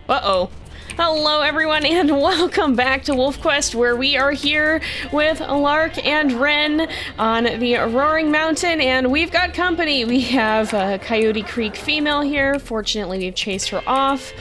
Uh-oh. Hello everyone and welcome back to WolfQuest, where we are here with Lark and Wren on the Roaring Mountain, and we've got company. We have Coyote Creek female here. Fortunately, we've chased her off.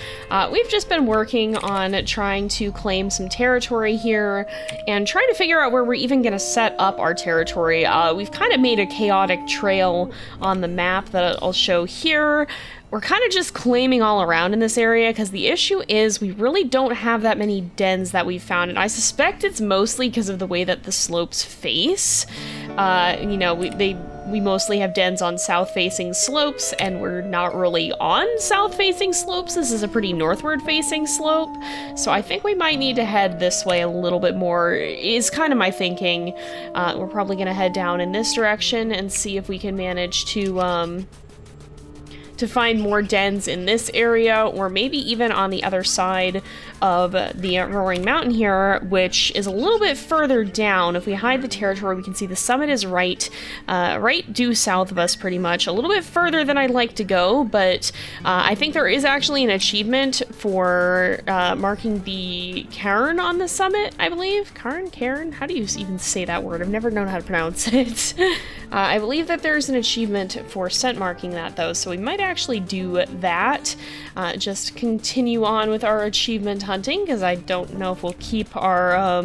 We've just been working on trying to claim some territory here and trying to figure out where we're even going to set up our territory. We've kind of made a chaotic trail on the map that I'll show here. We're kind of just claiming all around in this area because the issue is we really don't have that many dens that we've found, and I suspect it's mostly because of the way that the slopes face. You know, we mostly have dens on south-facing slopes, and we're not really on south-facing slopes. This is a pretty northward-facing slope, so I think we might need to head this way a little bit more, is kind of my thinking. We're probably going to head down in this direction and see if we can manage to find more dens in this area, or maybe even on the other side of the Roaring Mountain here, which is a little bit further down. If we hide the territory, we can see the summit is right due south of us pretty much. A little bit further than I'd like to go, but I think there is actually an achievement for marking the cairn on the summit, I believe. Cairn? How do you even say that word? I've never known how to pronounce it. I believe that there's an achievement for scent marking that, though, so we might actually do that. Just continue on with our achievement hunting, because I don't know if we'll keep our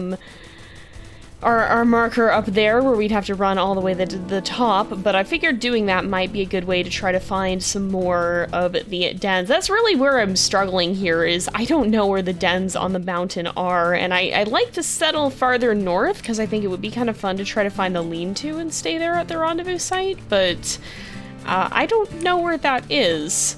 marker up there where we'd have to run all the way to the top, but I figured doing that might be a good way to try to find some more of the dens. That's really where I'm struggling here, is I don't know where the dens on the mountain are, and I'd like to settle farther north because I think it would be kind of fun to try to find the lean-to and stay there at the rendezvous site, but I don't know where that is.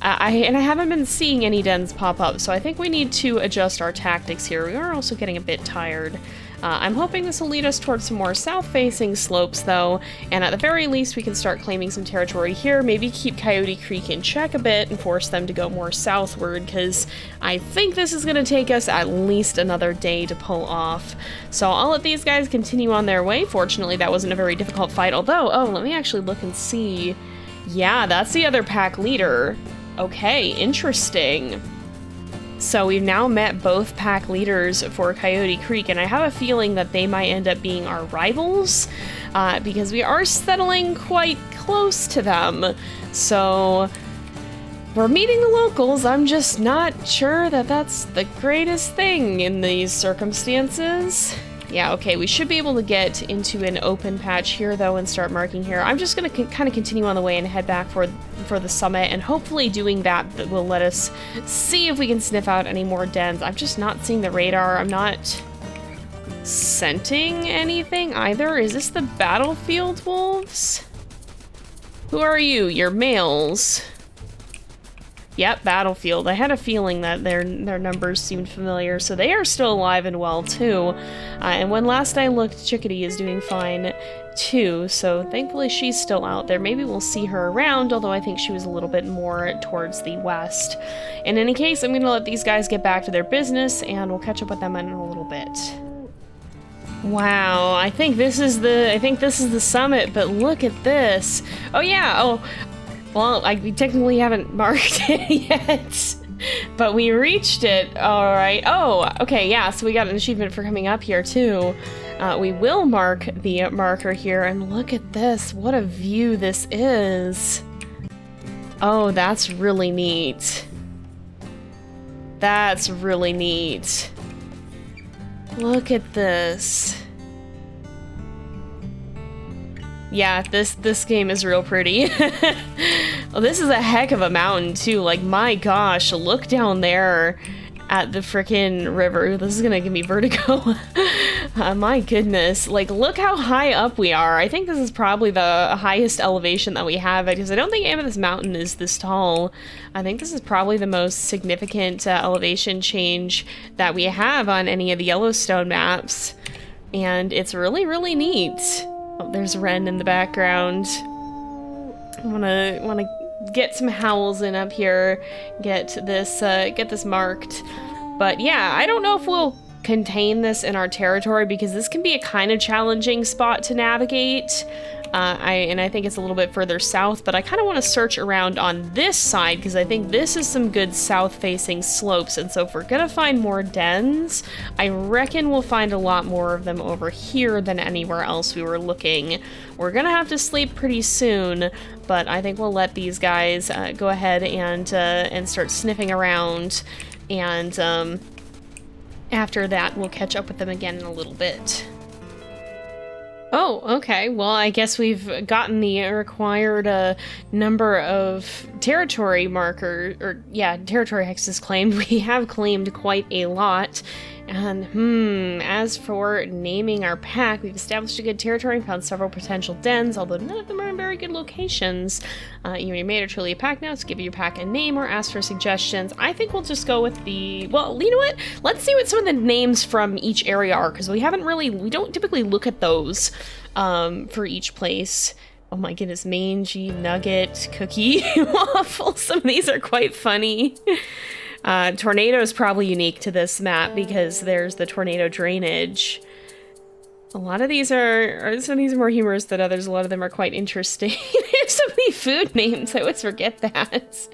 I haven't been seeing any dens pop up, so I think we need to adjust our tactics here. We are also getting a bit tired. I'm hoping this will lead us towards some more south-facing slopes, though, and at the very least we can start claiming some territory here, maybe keep Coyote Creek in check a bit and force them to go more southward, because I think this is going to take us at least another day to pull off. So I'll let these guys continue on their way. Fortunately, that wasn't a very difficult fight, although, oh, let me actually look and see. Yeah, that's the other pack leader. Okay, interesting. So we've now met both pack leaders for Coyote Creek, and I have a feeling that they might end up being our rivals, because we are settling quite close to them. So we're meeting the locals. I'm just not sure that that's the greatest thing in these circumstances. Yeah, okay, we should be able to get into an open patch here, though, and start marking here. I'm just going to kind of continue on the way and head back for the summit, and hopefully doing that will let us see if we can sniff out any more dens. I'm just not seeing the radar. I'm not scenting anything either. Is this the battlefield wolves? Who are you? You're males. Yep, battlefield. I had a feeling that their numbers seemed familiar, so they are still alive and well, too. And when last I looked, Chickadee is doing fine, too, so thankfully she's still out there. Maybe we'll see her around, although I think she was a little bit more towards the west. In any case, I'm going to let these guys get back to their business, and we'll catch up with them in a little bit. Wow, I think this is the summit, but look at this. Oh yeah, oh. Well, we technically haven't marked it yet, but we reached it, alright. Oh, okay, yeah, so we got an achievement for coming up here, too. We will mark the marker here, and look at this. What a view this is. Oh, that's really neat. That's really neat. Look at this. Yeah, this game is real pretty. Well, this is a heck of a mountain, too. Like, my gosh, look down there at the frickin' river. This is gonna give me vertigo. My goodness. Like, look how high up we are. I think this is probably the highest elevation that we have, because I don't think Amethyst Mountain is this tall. I think this is probably the most significant elevation change that we have on any of the Yellowstone maps. And it's really, really neat. Oh, there's Wren in the background. I wanna get some howls in up here, get this marked. But yeah, I don't know if we'll contain this in our territory, because this can be a kind of challenging spot to navigate. And I think it's a little bit further south, but I kind of want to search around on this side because I think this is some good south-facing slopes. And so if we're gonna find more dens, I reckon we'll find a lot more of them over here than anywhere else we were looking. We're gonna have to sleep pretty soon, but I think we'll let these guys go ahead and start sniffing around, and after that we'll catch up with them again in a little bit. Oh, okay. Well, I guess we've gotten the required number of territory territory hexes claimed. We have claimed quite a lot. And, as for naming our pack, we've established a good territory and found several potential dens, although none of them are in very good locations. You made a truly a pack now, so give your pack a name or ask for suggestions. I think we'll just go with well, you know what? Let's see what some of the names from each area are, because we don't typically look at those for each place. Oh my goodness, mangy, nugget, cookie, waffle. Some of these are quite funny. Tornado is probably unique to this map because there's the tornado drainage. A lot of these some of these are more humorous than others. A lot of them are quite interesting. There's so many food names, I always forget that.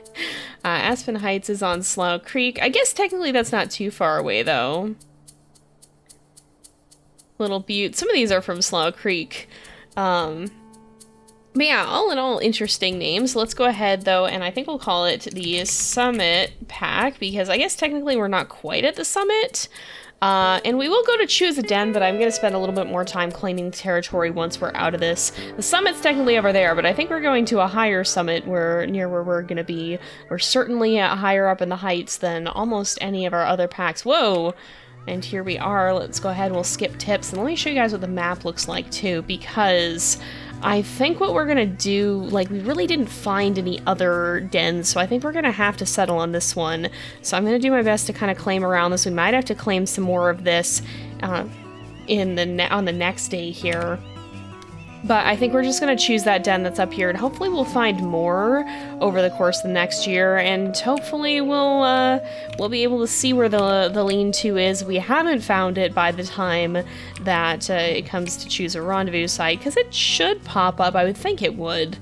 Aspen Heights is on Slough Creek. I guess technically that's not too far away though. Little Butte. Some of these are from Slough Creek. But yeah, all in all, interesting names. Let's go ahead, though, and I think we'll call it the Summit Pack, because I guess technically we're not quite at the summit. And we will go to choose a den, but I'm going to spend a little bit more time claiming territory once we're out of this. The summit's technically over there, but I think we're going to a higher summit near where we're going to be. We're certainly higher up in the heights than almost any of our other packs. Whoa! And here we are. Let's go ahead, we'll skip tips, and let me show you guys what the map looks like, too, because I think what we're gonna do, like, we really didn't find any other dens, so I think we're gonna have to settle on this one. So I'm gonna do my best to kind of claim around this. We might have to claim some more of this on the next day here. But I think we're just going to choose that den that's up here, and hopefully we'll find more over the course of the next year, and hopefully we'll be able to see where the lean-to is. We haven't found it by the time that it comes to choose a rendezvous site, because it should pop up. I would think it would.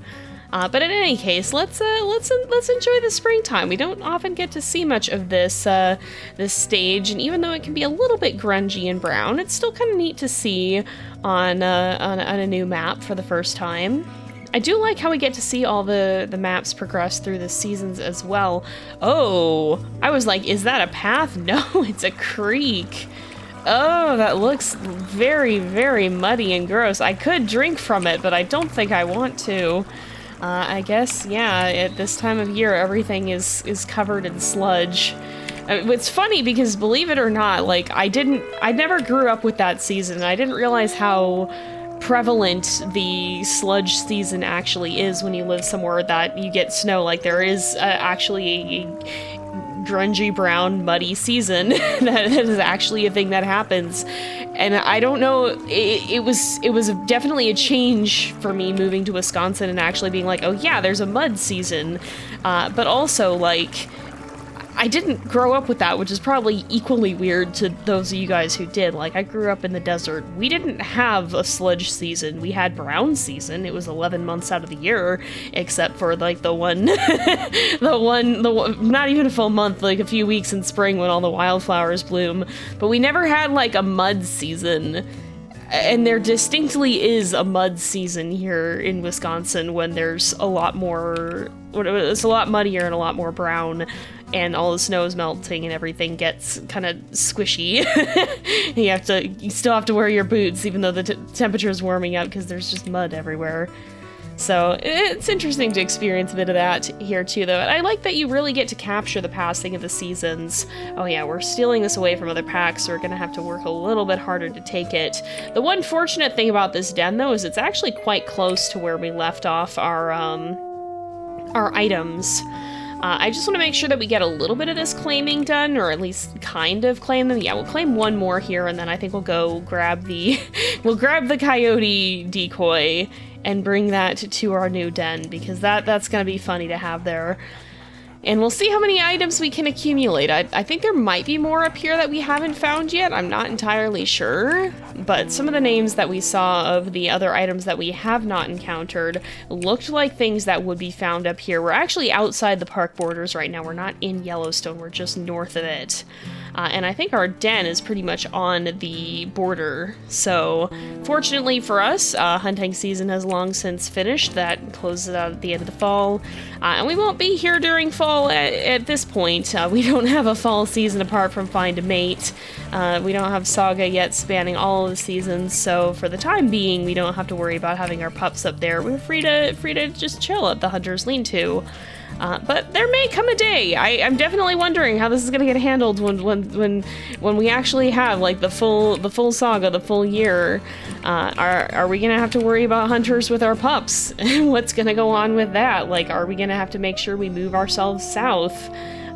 But in any case, let's enjoy the springtime. We don't often get to see much of this stage, and even though it can be a little bit grungy and brown, it's still kind of neat to see on a new map for the first time. I do like how we get to see all the maps progress through the seasons as well. Oh, I was like, is that a path? No, it's a creek. Oh, that looks very, very muddy and gross. I could drink from it, but I don't think I want to. I guess, yeah, at this time of year, everything is covered in sludge. It's funny because, believe it or not, like, I never grew up with that season. I didn't realize how prevalent the sludge season actually is when you live somewhere that you get snow. Like, there is actually a grungy, brown, muddy season that is actually a thing that happens. And I don't know, it was definitely a change for me moving to Wisconsin and actually being like, oh yeah, there's a mud season. But also, like, I didn't grow up with that, which is probably equally weird to those of you guys who did. Like, I grew up in the desert. We didn't have a sludge season. We had brown season. It was 11 months out of the year, except for, like, the one, not even a full month, like a few weeks in spring when all the wildflowers bloom. But we never had, like, a mud season. And there distinctly is a mud season here in Wisconsin when there's a lot more, it's a lot muddier and a lot more brown, and all the snow is melting and everything gets kind of squishy. You still have to wear your boots even though the temperature is warming up because there's just mud everywhere. So it's interesting to experience a bit of that here too, though. And I like that you really get to capture the passing of the seasons. Oh yeah, we're stealing this away from other packs, so we're gonna have to work a little bit harder to take it. The one fortunate thing about this den, though, is it's actually quite close to where we left off our items. I just want to make sure that we get a little bit of this claiming done, or at least kind of claim them. Yeah, we'll claim one more here, and then I think we'll go grab the coyote decoy and bring that to our new den, because that's gonna be funny to have there. And we'll see how many items we can accumulate. I think there might be more up here that we haven't found yet. I'm not entirely sure. But some of the names that we saw of the other items that we have not encountered looked like things that would be found up here. We're actually outside the park borders right now. We're not in Yellowstone. We're just north of it. And I think our den is pretty much on the border. So fortunately for us, hunting season has long since finished. That closes out at the end of the fall. And we won't be here during fall at this point. We don't have a fall season apart from Find a Mate. We don't have Saga yet spanning all of the seasons. So for the time being, we don't have to worry about having our pups up there. We're free to just chill at the Hunter's Lean-To. But there may come a day. I'm definitely wondering how this is gonna get handled when we actually have like the full saga, the full year. Are we gonna have to worry about hunters with our pups? What's gonna go on with that? Like, are we gonna have to make sure we move ourselves south,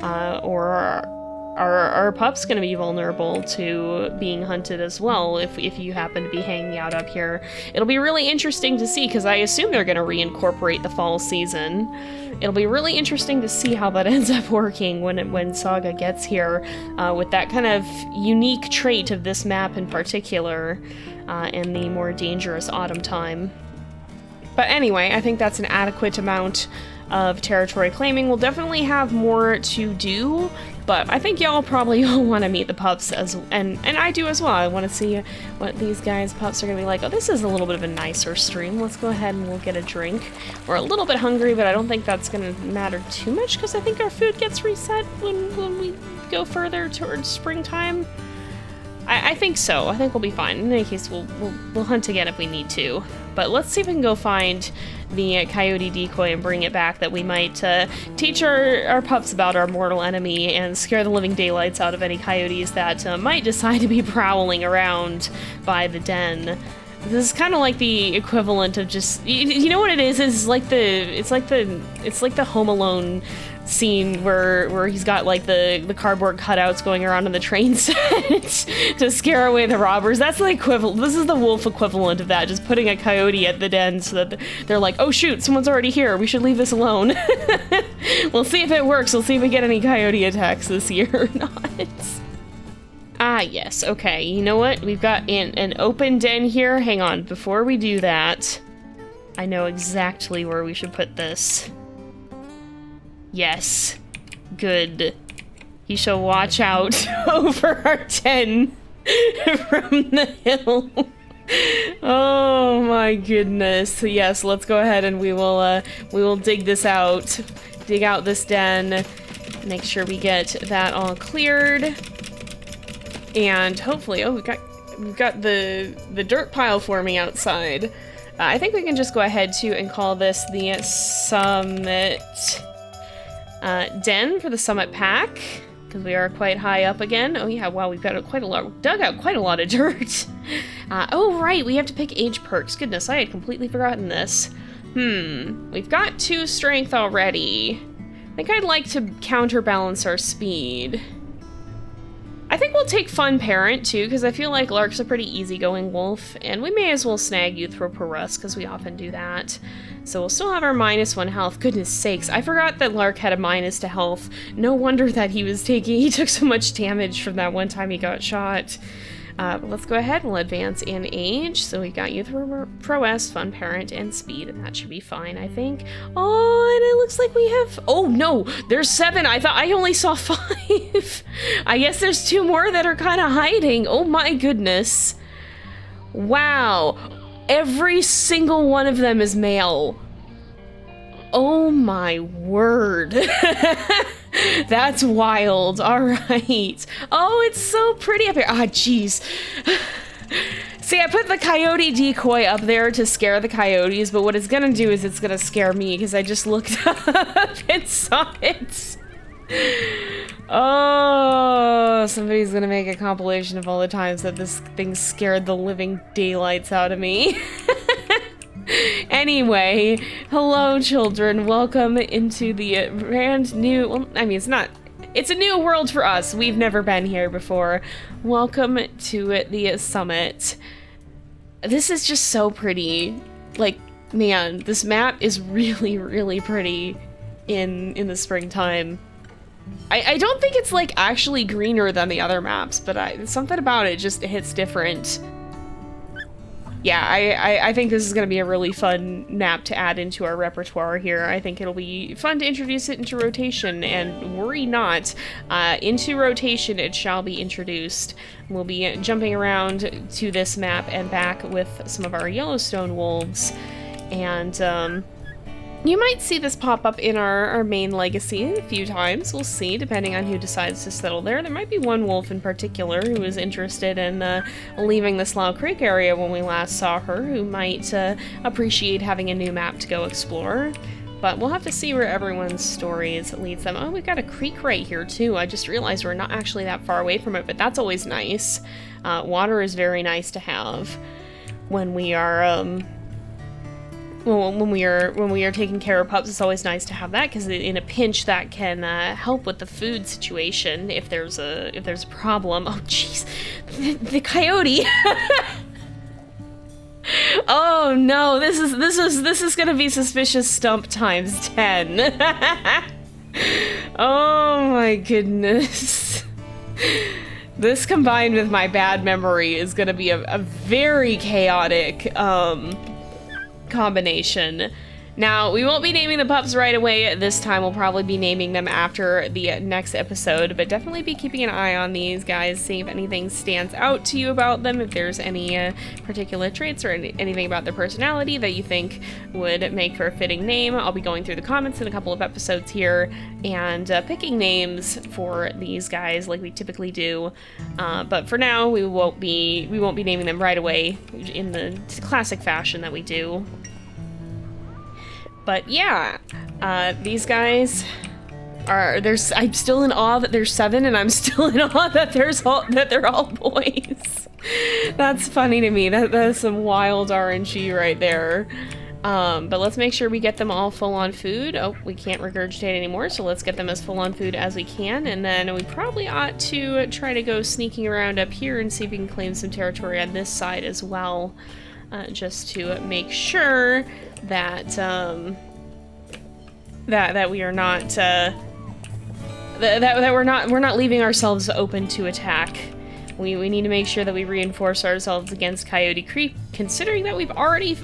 or are our pups going to be vulnerable to being hunted as well if you happen to be hanging out up here? It'll be really interesting to see, because I assume they're going to reincorporate the fall season. It'll be really interesting to see how that ends up working when Saga gets here, with that kind of unique trait of this map in particular, in the more dangerous autumn time. But anyway, I think that's an adequate amount of territory claiming. We'll definitely have more to do, but I think y'all probably all want to meet the pups and I do as well. I want to see what these guys' pups are going to be like. Oh, this is a little bit of a nicer stream. Let's go ahead and we'll get a drink. We're a little bit hungry, but I don't think that's going to matter too much because I think our food gets reset when we go further towards springtime. I think so. I think we'll be fine. In any case, we'll hunt again if we need to. But let's see if we can go find the coyote decoy and bring it back, that we might teach our pups about our mortal enemy and scare the living daylights out of any coyotes that might decide to be prowling around by the den. This is kind of like the equivalent of just, you know what it is? It's like the Home Alone scene where he's got like the cardboard cutouts going around on the train set to scare away the robbers. That's the equivalent. This is the wolf equivalent of that, just putting a coyote at the den so that they're like, oh shoot, someone's already here, we should leave this alone. We'll see if it works. We'll see if we get any coyote attacks this year or not. Ah, yes, okay, you know what? We've got an open den here. Hang on, before we do that, I know exactly where we should put this. Yes. Good. He shall watch out over our den from the hill. Oh my goodness. Yes, let's go ahead and we will dig this out. Dig out this den. Make sure we get that all cleared. And hopefully, oh, we've got the dirt pile forming outside. I think we can just go ahead too and call this the summit den for the summit pack, because we are quite high up again. Oh yeah, wow, we've got dug out quite a lot of dirt. Oh right, we have to pick age perks. Goodness, I had completely forgotten this. We've got 2 strength already. I think I'd like to counterbalance our speed. I think we'll take Fun Parent, too, because I feel like Lark's a pretty easygoing wolf, and we may as well snag Youthful Prowess, because we often do that. So we'll still have our -1 health. Goodness sakes, I forgot that Lark had a minus to health. No wonder that he took so much damage from that one time he got shot. But let's go ahead, we'll advance in age. So we've got Youthful Prowess, Fun Parent, and Speed, and that should be fine, I think. Oh, and it looks like we have, oh no, there's 7. I thought I only saw 5. I guess there's 2 more that are kind of hiding. Oh my goodness. Wow. Every single one of them is male. Oh my word. That's wild. All right. Oh, it's so pretty up here. Ah, jeez. See, I put the coyote decoy up there to scare the coyotes, but what it's gonna do is it's gonna scare me because I just looked up and saw it. Oh, somebody's gonna make a compilation of all the times that this thing scared the living daylights out of me. Anyway, hello children, welcome into the brand new, well, I mean, it's a new world for us. We've never been here before. Welcome to the summit. This is just so pretty. Like, man, this map is really, really pretty. in the springtime. I don't think it's like actually greener than the other maps, but something about it just hits different. Yeah, I think this is going to be a really fun map to add into our repertoire here. I think it'll be fun to introduce it into rotation, and worry not, into rotation it shall be introduced. We'll be jumping around to this map and back with some of our Yellowstone wolves, and you might see this pop up in our main legacy a few times. We'll see, depending on who decides to settle there. There might be one wolf in particular who was interested in leaving the Slough Creek area when we last saw her, who might appreciate having a new map to go explore. But we'll have to see where everyone's stories leads them. Oh, we've got a creek right here, too. I just realized we're not actually that far away from it, but that's always nice. Water is very nice to have when we are, when we are taking care of pups. It's always nice to have that, because in a pinch that can help with the food situation if there's a problem. Oh jeez, the coyote. Oh no, this is gonna be suspicious stump times 10. Oh my goodness. This combined with my bad memory is gonna be a very chaotic combination. Now, we won't be naming the pups right away this time. We'll probably be naming them after the next episode, but definitely be keeping an eye on these guys, seeing if anything stands out to you about them, if there's any particular traits or anything about their personality that you think would make for a fitting name. I'll be going through the comments in a couple of episodes here and picking names for these guys like we typically do. But for now, we won't be naming them right away in the classic fashion that we do. But yeah, these guys are, I'm still in awe that there's 7, and I'm still in awe that they're all boys. That's funny to me. That's some wild RNG right there. But let's make sure we get them all full on food. Oh, we can't regurgitate anymore, so let's get them as full on food as we can, and then we probably ought to try to go sneaking around up here and see if we can claim some territory on this side as well. Just to make sure that that we are not that we're not leaving ourselves open to attack. We need to make sure that we reinforce ourselves against Coyote Creek, considering that we've already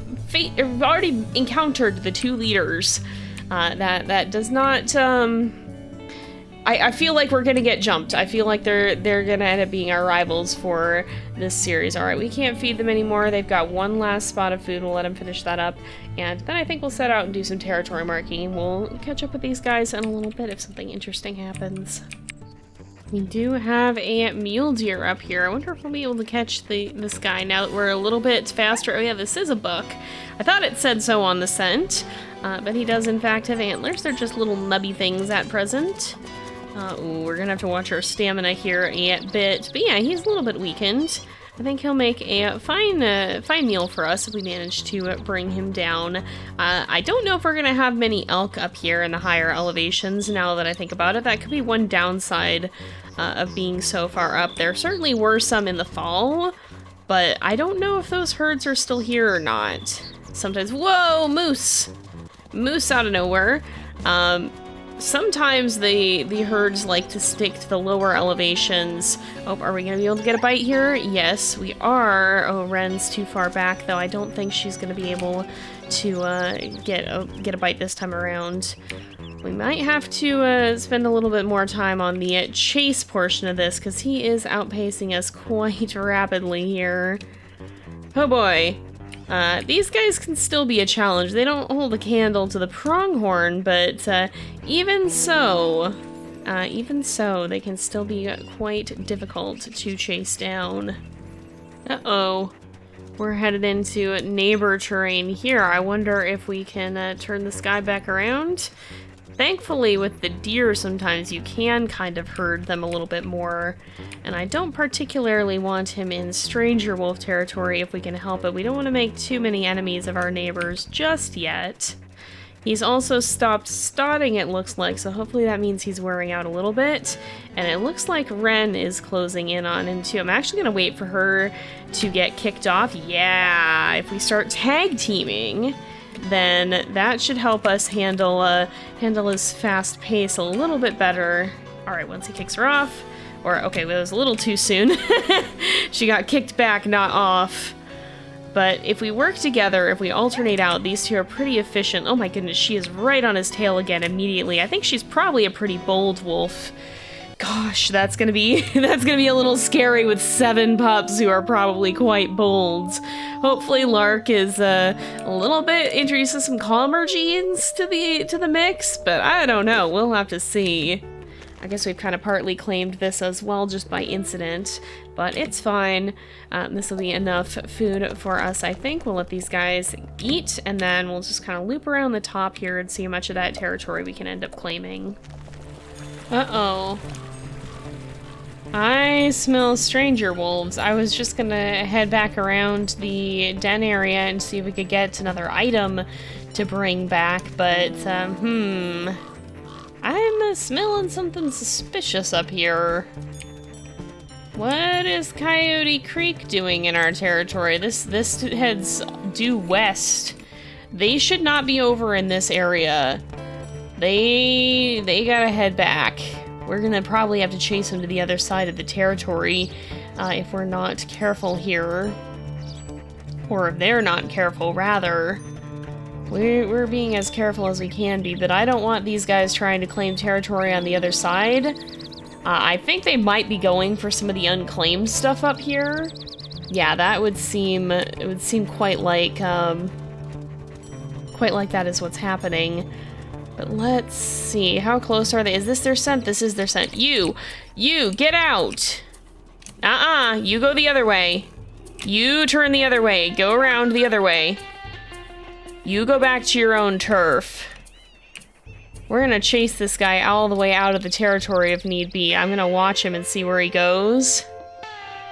encountered the 2 leaders. That does not. I feel like we're gonna get jumped. I feel like they're gonna end up being our rivals for this series. All right, we can't feed them anymore. They've got one last spot of food. We'll let them finish that up, and then I think we'll set out and do some territory marking. We'll catch up with these guys in a little bit if something interesting happens. We do have a mule deer up here. I wonder if we'll be able to catch this guy now that we're a little bit faster. Oh yeah, this is a buck. I thought it said so on the scent, but he does in fact have antlers. They're just little nubby things at present. Ooh, we're gonna have to watch our stamina here a bit. But yeah, he's a little bit weakened. I think he'll make a fine meal for us if we manage to bring him down. I don't know if we're gonna have many elk up here in the higher elevations now that I think about it. That could be one downside of being so far up. There certainly were some in the fall, but I don't know if those herds are still here or not. Sometimes, whoa, moose! Moose out of nowhere. Sometimes the herds like to stick to the lower elevations. Oh, are we gonna be able to get a bite here? Yes, we are. Oh, Wren's too far back, though. I don't think she's gonna be able to get a bite this time around. We might have to spend a little bit more time on the chase portion of this, because he is outpacing us quite rapidly here. Oh boy. These guys can still be a challenge. They don't hold a candle to the pronghorn, but even so, they can still be quite difficult to chase down. Uh-oh. We're headed into neighbor terrain here. I wonder if we can turn this guy back around. Thankfully, with the deer, sometimes you can kind of herd them a little bit more, and I don't particularly want him in stranger wolf territory if we can help it. We don't want to make too many enemies of our neighbors just yet. He's also stopped stotting, it looks like, so hopefully that means he's wearing out a little bit, and it looks like Wren is closing in on him too. I'm actually going to wait for her to get kicked off. Yeah, if we start tag teaming, then that should help us handle his fast pace a little bit better. All right, once he kicks her off, or okay, well, it was a little too soon. She got kicked back, not off. But if we work together, if we alternate out, these two are pretty efficient. Oh my goodness, she is right on his tail again immediately. I think she's probably a pretty bold wolf. Gosh, that's gonna be a little scary with 7 pups who are probably quite bold. Hopefully Lark is a little bit introduces some calmer genes to the mix, but I don't know. We'll have to see. I guess we've kind of partly claimed this as well just by incident, but it's fine. This will be enough food for us, I think. We'll let these guys eat, and then we'll just kind of loop around the top here and see how much of that territory we can end up claiming. Uh-oh. I smell stranger wolves. I was just gonna head back around the den area and see if we could get another item to bring back, but, I'm smelling something suspicious up here. What is Coyote Creek doing in our territory? This heads due west. They should not be over in this area. They gotta head back. We're gonna probably have to chase them to the other side of the territory if we're not careful here. Or if they're not careful, rather. We're being as careful as we can be, but I don't want these guys trying to claim territory on the other side. I think they might be going for some of the unclaimed stuff up here. Yeah, that would seem, it would seem quite like that is what's happening. But let's see, how close are they? Is this their scent? This is their scent. You, get out! You go the other way. You turn the other way, go around the other way. You go back to your own turf. We're gonna chase this guy all the way out of the territory if need be. I'm gonna watch him and see where he goes.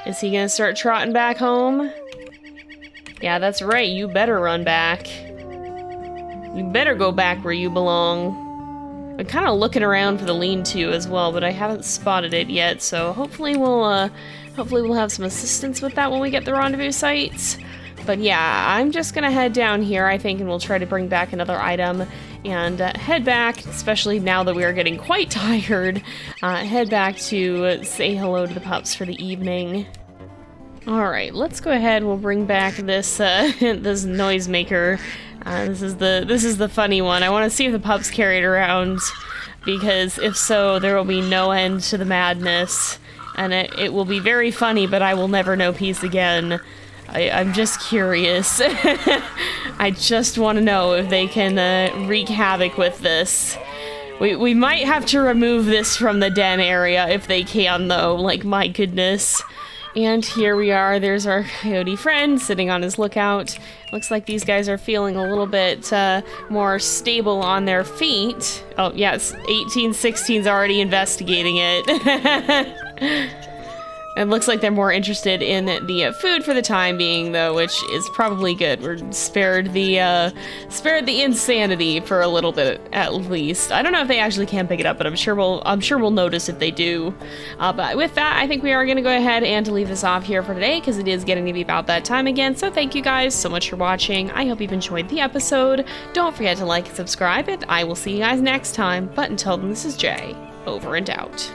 Is he gonna start trotting back home? Yeah, that's right, you better run back. You better go back where you belong. I'm kind of looking around for the lean-to as well, but I haven't spotted it yet, so hopefully we'll have some assistance with that when we get the rendezvous sites. But yeah, I'm just gonna head down here, I think, and we'll try to bring back another item and head back, especially now that we are getting quite tired, head back to say hello to the pups for the evening. Alright, let's go ahead, we'll bring back this, this noisemaker. This is the funny one. I want to see if the pups carry it around, because if so, there will be no end to the madness. And it will be very funny, but I will never know peace again. I'm just curious. I just want to know if they can wreak havoc with this. We might have to remove this from the den area if they can, though. Like, my goodness. And here we are. There's our coyote friend sitting on his lookout. Looks like these guys are feeling a little bit more stable on their feet. Oh, yes, 1816's already investigating it. It looks like they're more interested in the food for the time being, though, which is probably good. We're spared the insanity for a little bit, at least. I don't know if they actually can pick it up, but I'm sure we'll notice if they do. But with that, I think we are going to go ahead and leave this off here for today, because it is getting to be about that time again. So thank you guys so much for watching. I hope you've enjoyed the episode. Don't forget to like and subscribe, and I will see you guys next time. But until then, this is Jay, over and out.